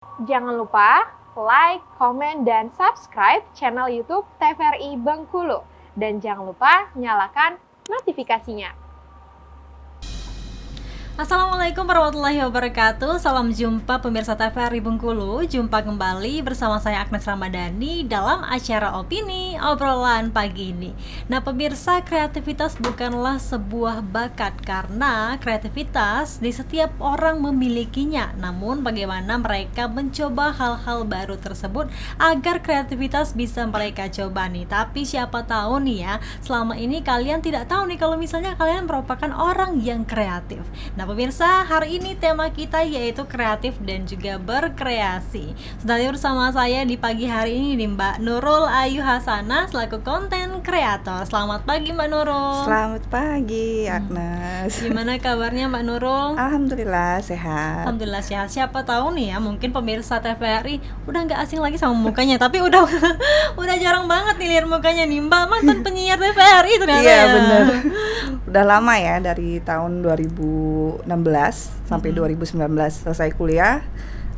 Jangan lupa like, komen, dan subscribe channel YouTube TVRI Bengkulu. Dan jangan lupa nyalakan notifikasinya. Assalamualaikum warahmatullahi wabarakatuh. Salam jumpa pemirsa TVRI Bengkulu. Jumpa kembali bersama saya Agnes Ramadhani dalam acara Opini Obrolan Pagi ini. Nah pemirsa, kreativitas bukanlah sebuah bakat, karena kreativitas di setiap orang memilikinya. Namun bagaimana mereka mencoba hal-hal baru tersebut agar kreativitas bisa mereka coba nih. Tapi siapa tahu nih ya, selama ini kalian tidak tahu nih kalau misalnya kalian merupakan orang yang kreatif. Nah pemirsa, hari ini tema kita yaitu kreatif dan juga berkreasi. Sudah bersama saya di pagi hari ini nih Mbak Nurul Ayu Hasanah selaku konten kreator. Selamat pagi Mbak Nurul. Selamat pagi Agnes. Gimana kabarnya Mbak Nurul? Alhamdulillah sehat. Alhamdulillah sehat. Siapa tahu nih ya, mungkin pemirsa TVRI udah nggak asing lagi sama mukanya, tapi udah udah jarang banget nih lihat mukanya nih Mbak, mantan penyiar TVRI ternyata. Iya bener. Udah lama ya, dari tahun 2016 sampai 2019 selesai kuliah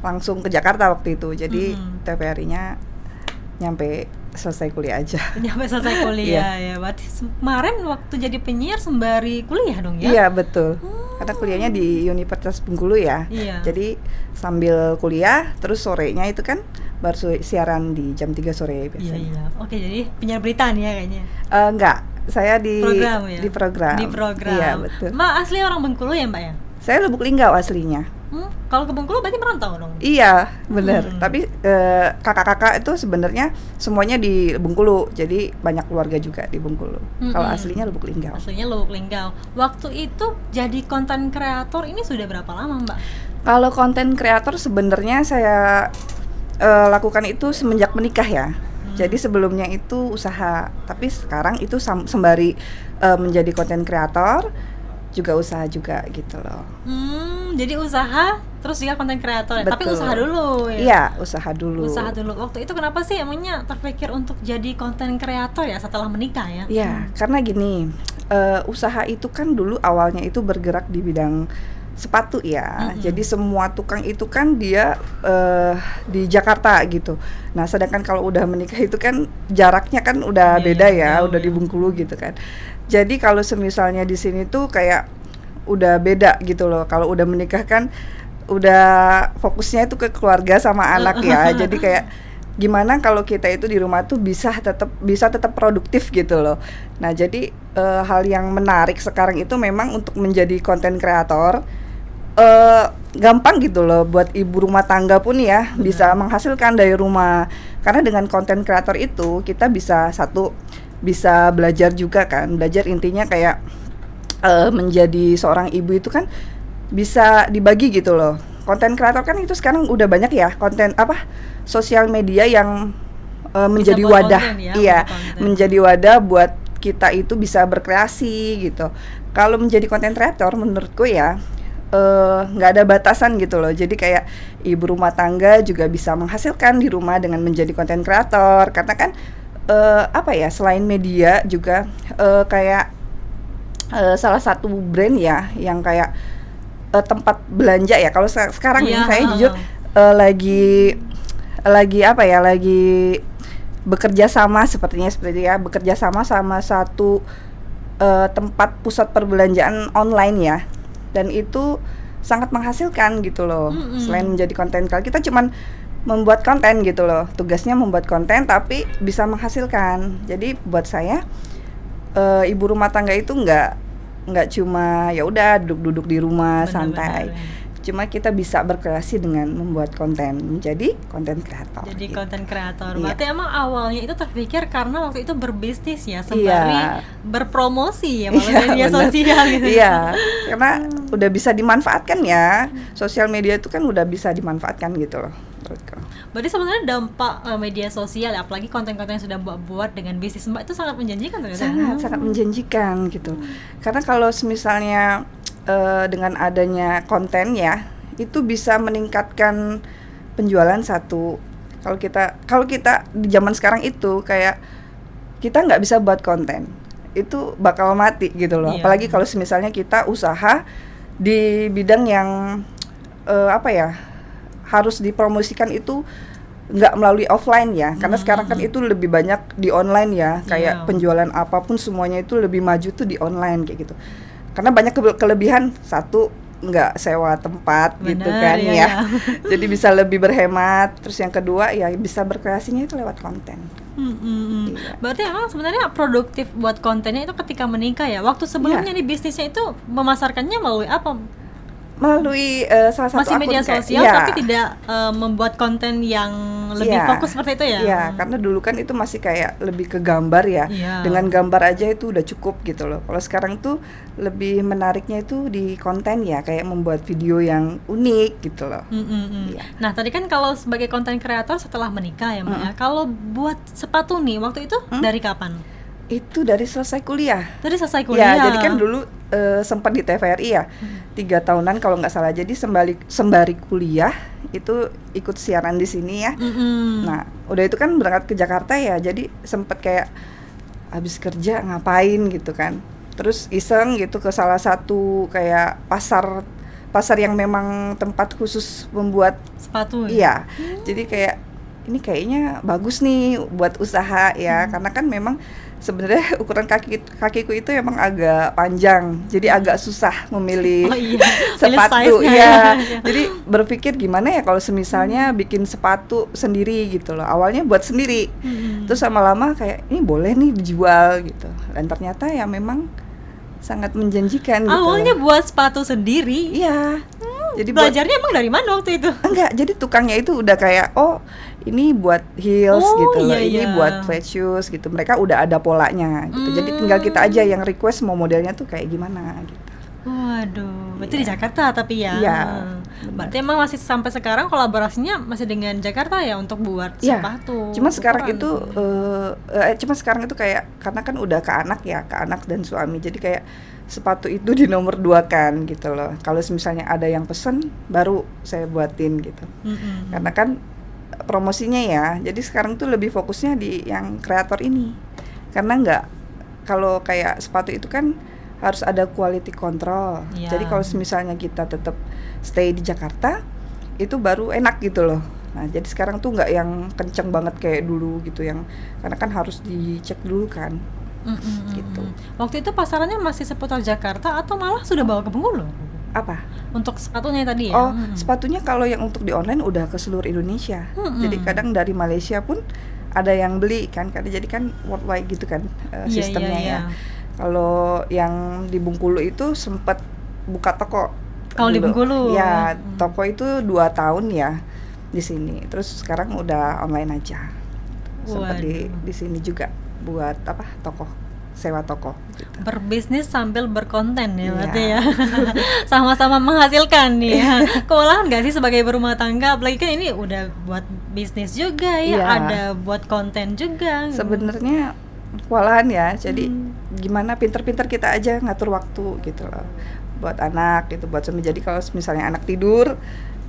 langsung ke Jakarta waktu itu. Jadi TVRI-nya nyampe selesai kuliah aja. Nyampe selesai kuliah ya. Berarti kemarin waktu jadi penyiar sembari kuliah dong ya? Iya betul. Karena kuliahnya di Universitas Bengkulu ya. Iya. Jadi sambil kuliah terus sorenya itu kan baru siaran di jam 3 sore biasanya. Iya. Oke, jadi penyiar berita nih ya kayaknya. Enggak, saya di Program ya? di program. Di program. Iya betul. Mbak asli orang Bengkulu ya Mbak ya? Saya Lubuk Linggau aslinya. Kalau ke Bengkulu berarti merantau dong? Iya, benar. Tapi kakak-kakak itu sebenarnya semuanya di Bengkulu. Jadi banyak keluarga juga di Bengkulu. Kalau aslinya Lubuk Linggau. Aslinya Lubuk Linggau. Waktu itu jadi konten kreator ini sudah berapa lama Mbak? Kalau konten kreator sebenarnya saya lakukan itu semenjak menikah ya. Jadi sebelumnya itu usaha, tapi sekarang itu sembari menjadi konten kreator juga usaha juga gitu loh. Jadi usaha terus juga konten kreator ya? Tapi Betul. usaha dulu ya? Iya, usaha dulu. Usaha dulu. Waktu itu kenapa sih emangnya terpikir untuk jadi konten kreator ya setelah menikah ya? Iya, karena gini, usaha itu kan dulu awalnya itu bergerak di bidang sepatu ya. Jadi semua tukang itu kan dia di Jakarta gitu. Nah, sedangkan kalau udah menikah itu kan jaraknya kan udah beda ya, udah di Bengkulu gitu kan. Jadi kalau semisalnya di sini tuh kayak udah beda gitu loh. Kalau udah menikah kan udah fokusnya itu ke keluarga sama anak ya. Jadi kayak gimana kalau kita itu di rumah tuh bisa tetap produktif gitu loh. Nah, jadi hal yang menarik sekarang itu memang untuk menjadi konten kreator gampang gitu loh buat ibu rumah tangga pun ya. Bisa menghasilkan dari rumah. Karena dengan konten kreator itu kita bisa belajar juga kan. Belajar intinya kayak menjadi seorang ibu itu kan bisa dibagi gitu loh. Konten kreator kan itu sekarang udah banyak ya, konten sosial media yang menjadi wadah, menjadi wadah buat kita itu bisa berkreasi gitu. Kalau menjadi konten kreator menurutku ya nggak ada batasan gitu loh. Jadi kayak ibu rumah tangga juga bisa menghasilkan di rumah dengan menjadi konten kreator. Karena kan selain media juga kayak salah satu brand ya yang kayak tempat belanja ya. Kalau sekarang ini saya jujur lagi bekerja sama seperti bekerja sama satu tempat pusat perbelanjaan online ya, dan itu sangat menghasilkan gitu loh. Selain menjadi konten kreator, kita cuman membuat konten gitu loh, tugasnya membuat konten tapi bisa menghasilkan. Jadi buat saya ibu rumah tangga itu nggak cuma ya udah duduk-duduk di rumah santai. Cuma kita bisa berkreasi dengan membuat konten, menjadi konten kreator. Jadi gitu. konten kreator. Iya. Berarti emang awalnya itu terpikir karena waktu itu berbisnis ya, sembari berpromosi ya media sosial gitu. Iya, karena udah bisa dimanfaatkan ya. Sosial media itu kan udah bisa dimanfaatkan gitu loh. Berarti sebenarnya dampak media sosial, apalagi konten-konten yang sudah buat dengan bisnis Mbak itu sangat menjanjikan ternyata. Sangat menjanjikan gitu. Karena kalau misalnya dengan adanya konten ya, itu bisa meningkatkan penjualan satu. Kalau kita di zaman sekarang itu kayak kita nggak bisa buat konten, itu bakal mati gitu loh. Iya. Apalagi kalau misalnya kita usaha di bidang yang harus dipromosikan itu nggak melalui offline ya, karena sekarang kan itu lebih banyak di online ya, kayak penjualan apapun semuanya itu lebih maju tuh di online kayak gitu. Karena banyak kelebihan, satu nggak sewa tempat gitu kan ya. Jadi bisa lebih berhemat. Terus yang kedua ya bisa berkreasinya itu lewat konten. Iya. Berarti emang sebenarnya produktif buat kontennya itu ketika menikah ya. Waktu sebelumnya di bisnisnya itu memasarkannya melalui apa? Melalui salah satu masih akun media sosial tapi tidak membuat konten yang lebih fokus seperti itu ya? Iya, karena dulu kan itu masih kayak lebih ke gambar ya. Dengan gambar aja itu udah cukup gitu loh. Kalau sekarang tuh lebih menariknya itu di konten ya, kayak membuat video yang unik gitu loh. Iya. Nah tadi kan kalau sebagai konten kreator setelah menikah ya Mbak ya, kalau buat sepatu nih waktu itu dari kapan? Itu dari selesai kuliah. Dari selesai kuliah. Ya, jadi kan dulu sempat di TVRI ya, 3 tahunan kalau nggak salah. Jadi sembari kuliah itu ikut siaran di sini ya. Nah, udah itu kan berangkat ke Jakarta ya, jadi sempat kayak habis kerja ngapain gitu kan. Terus iseng gitu ke salah satu kayak pasar yang memang tempat khusus membuat sepatu. Iya. Jadi kayak ini kayaknya bagus nih buat usaha ya, karena kan memang sebenarnya ukuran kakiku itu emang agak panjang, jadi agak susah memilih sepatu ya. Jadi berpikir gimana ya kalau semisalnya bikin sepatu sendiri gitu loh. Awalnya buat sendiri, terus lama-lama kayak ini boleh nih dijual gitu. Dan ternyata ya memang sangat menjanjikan. Awalnya gitu. Buat sepatu sendiri? Iya. Jadi belajarnya emang dari mana waktu itu? Enggak, jadi tukangnya itu udah kayak ini buat heels gitu loh, ini buat flat shoes gitu. Mereka udah ada polanya gitu. Jadi tinggal kita aja yang request mau modelnya tuh kayak gimana gitu. Waduh, berarti di Jakarta tapi ya. Iya. Berarti emang masih sampai sekarang kolaborasinya masih dengan Jakarta ya untuk buat sepatu. Cuma sekarang itu kayak karena kan udah ke anak dan suami. Jadi kayak sepatu itu di nomor 2 kan gitu loh. Kalau misalnya ada yang pesen baru saya buatin gitu. Karena kan promosinya ya. Jadi sekarang tuh lebih fokusnya di yang kreator ini. Karena kalau kayak sepatu itu kan harus ada quality control. Jadi kalau misalnya kita tetap stay di Jakarta, itu baru enak gitu loh. Nah, jadi sekarang tuh nggak yang kenceng banget kayak dulu gitu, karena kan harus dicek dulu kan. Gitu. Waktu itu pasarannya masih seputar Jakarta atau malah sudah bawa ke Bengkulu? Apa? Untuk sepatunya tadi ya? Sepatunya kalau yang untuk di online udah ke seluruh Indonesia. Jadi kadang dari Malaysia pun ada yang beli kan, karena jadi kan worldwide gitu kan sistemnya ya. Kalau yang di Bengkulu itu sempat buka toko. Kalau di Bengkulu? Ya, toko itu 2 tahun ya di sini. Terus sekarang udah online aja. Sempat di sini juga buat toko, sewa toko gitu. Berbisnis sambil berkonten ya berarti ya. Sama-sama menghasilkan nih ya. Kewalahan gak sih sebagai berumah tangga? Apalagi kan ini udah buat bisnis juga ya, ada buat konten juga. Sebenarnya kewalahan ya. Jadi gimana pinter-pinter kita aja ngatur waktu gitu loh. Buat anak gitu, buat suami. Jadi kalau misalnya anak tidur,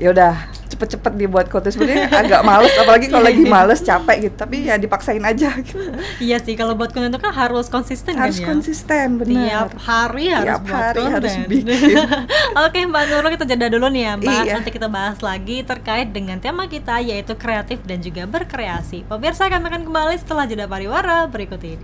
ya udah cepet-cepet dibuat konten. Sebenarnya agak males, apalagi kalau lagi males capek gitu, tapi ya dipaksain aja gitu. Iya sih, kalau buat konten itu kan harus konsisten harus kan ya? Konsisten, benar. Tiap hari harus bikin. Oke Mbak Nurul, kita jeda dulu nih ya Mbak. Nanti kita bahas lagi terkait dengan tema kita, yaitu kreatif dan juga berkreasi. Pemirsa, kami akan kembali setelah jeda pariwara berikut ini.